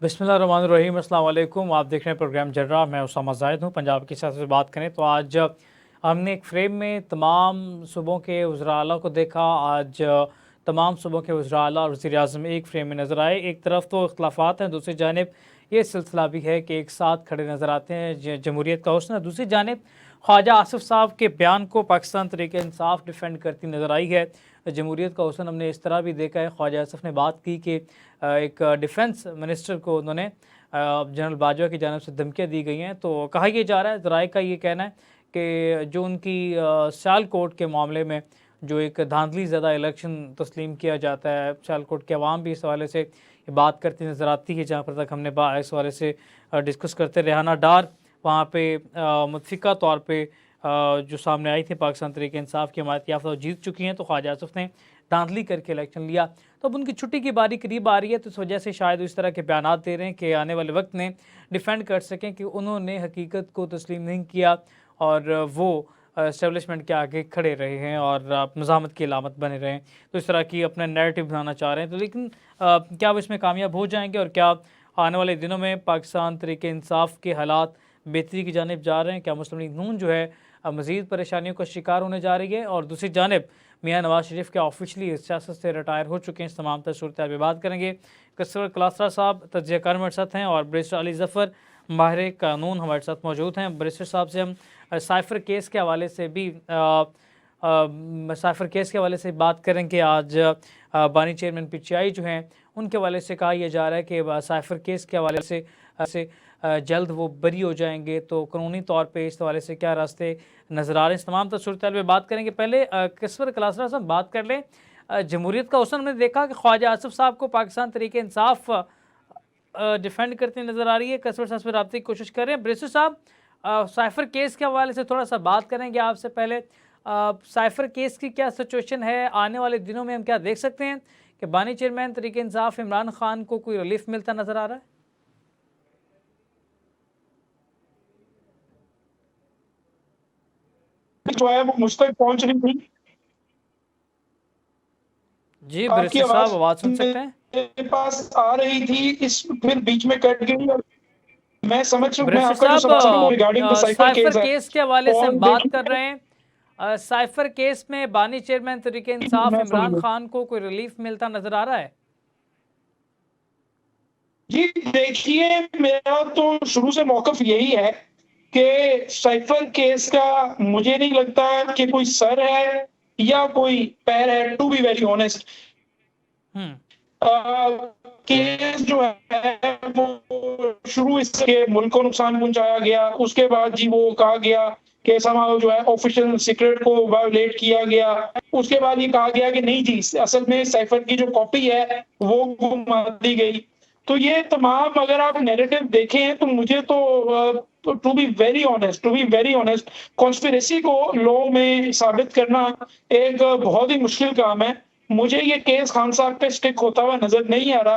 बिस्मिल्लाहिर्रहमानिर्रहीम, अस्सलाम वालेकुम। आप देख रहे हैं प्रोग्राम जर्रा। मैं उसामा ज़ाहिद हूँ। पंजाब की सियासत से बात करें तो आज हमने एक फ्रेम में तमाम सूबों के वज़रा आला को देखा। आज तमाम सूबों के वज़रा आला और वज़ीर आज़म एक फ्रेम में नज़र आए। एक तरफ तो इख्तलाफात हैं, दूसरी जानिब ये सिलसिला भी है कि एक साथ खड़े नज़र आते हैं जमहूरियत का हुस्न। दूसरी जानिब ख्वाजा आसिफ साहब के बयान को पाकिस्तान तहरीक इंसाफ डिफेंड करती नज़र आई है। जमहूरियत का हुस्न हमने इस तरह भी देखा है। ख्वाजा आसिफ ने बात की कि एक डिफेंस मिनिस्टर को उन्होंने जनरल बाजवा की जानिब से धमकियाँ दी गई हैं। तो कहा यह जा रहा है, ज़राए का ये कहना है कि जो उनकी सियालकोट के मामले में जो एक धांधली ज़्यादा इलेक्शन तस्लीम किया जाता है, सियालकोट के अवाम भी इस हवाले से बात करती नज़र आती है। जहाँ पर तक हमने इस हवाले से डिस्कस करते, रेहाना डार वहाँ पे मुतफ़िका तौर पे जो सामने आई थी पाकिस्तान तहरीक इंसाफ की हमायत याफ्ता जीत चुकी हैं, तो ख्वाजा आसिफ ने धांधली करके इलेक्शन लिया। तो अब उनकी छुट्टी की बारी करीब आ रही है, तो इस वजह से शायद इस तरह के बयान दे रहे हैं कि आने वाले वक्त में डिफेंड कर सकें कि उन्होंने हकीकत को तस्लीम नहीं किया और वो एस्टेब्लिशमेंट के आगे खड़े रहे हैं और मज़ामत की अलामत बने रहे हैं। तो इस तरह की अपना नैरेटिव बनाना चाह रहे हैं। तो लेकिन क्या वो इसमें कामयाब हो जाएंगे और क्या आने वाले दिनों में पाकिस्तान तहरीक इंसाफ के हालात बेहतरी की जानिब जा रहे हैं? क्या मुस्लिम लीग नून जो है मज़ीद परेशानियों का शिकार होने जा रही है? और दूसरी जानिब मियाँ नवाज शरीफ के ऑफिशली सियासत से रिटायर हो चुके हैं। इस तमाम सूरत पर बात करेंगे। कसर क्लासरा साहब तज्ज़ियाकार हमारे साथ हैं और बैरिस्टर अली ज़फ़र माहिर कानून हमारे साथ मौजूद हैं। बैरिस्टर साहब से हम साइफ़र केस के हवाले से भी साइफ़र केस के हवाले से बात करेंगे। आज बानी चेयरमैन PTI जो हैं उनके हवाले से कहा यह जा रहा है कि साइफ़र केस के हवाले से जल्द वो बरी हो जाएंगे। तो कानूनी तौर पे इस हवाले से क्या रास्ते नज़र आ रहे हैं, इस तमाम सूरत पे बात करेंगे। पहले कसर क्लासरा साहब बात कर लें। जमहूरियत का हुस्न हमने देखा कि ख्वाजा आसिफ साहब को पाकिस्तान तहरीक इंसाफ डिफेंड करती नज़र आ रही है। कसर साहब से रब्ते की कोशिश कर रहे हैं। बैरिस्टर साहब साइफ़र केस के हवाले से थोड़ा सा बात करेंगे आपसे। पहले साइफ़र केस की क्या सिचुएशन है? आने वाले दिनों में हम क्या देख सकते हैं कि बानी चेयरमैन तहरीक इंसाफ इमरान खान को कोई रिलीफ मिलता नज़र आ रहा है? जो है वो मुझ तक पहुंच रही थी। जी आपकी बैरिस्टर साहब आवाज आवाज़ सुन सकते हैं? मेरे पास आ रही थी, इस फिर बीच में कट गई और मैं समझ मैं बैरिस्टर आपका जो साहब सवाल है regarding the cipher cipher case है। केस के हवाले से और हम बात कर देखिए रहे हैं। साइफ़र केस में बानी चेयरमैन तहरीक इंसाफ मैं इमरान समझ खान को कोई रिलीफ मिलता नज़र आ रहा है? जी देखिए, मेरा तो शुरू से मौक़िफ़ यही है कि साइफर केस का मुझे नहीं लगता कि कोई सर है या कोई पैर है, टू बी वेरी ऑनेस्ट। हुँ। केस जो है वो शुरू इसके मुल्क को नुकसान पहुँचाया गया, उसके बाद जी वो कहा गया कि समारोह जो है ऑफिशियल सीक्रेट को वायोलेट किया गया। उसके बाद ये कहा गया कि नहीं जी, असल में साइफर की जो कॉपी है वो गुम दी गई। तो ये तमाम अगर आप नैरेटिव देखें तो मुझे तो to be very honest conspiracy को लॉ में साबित करना एक बहुत ही मुश्किल काम है। मुझे ये केस खान साहब पे स्टिक होता हुआ नज़र नहीं आ रहा।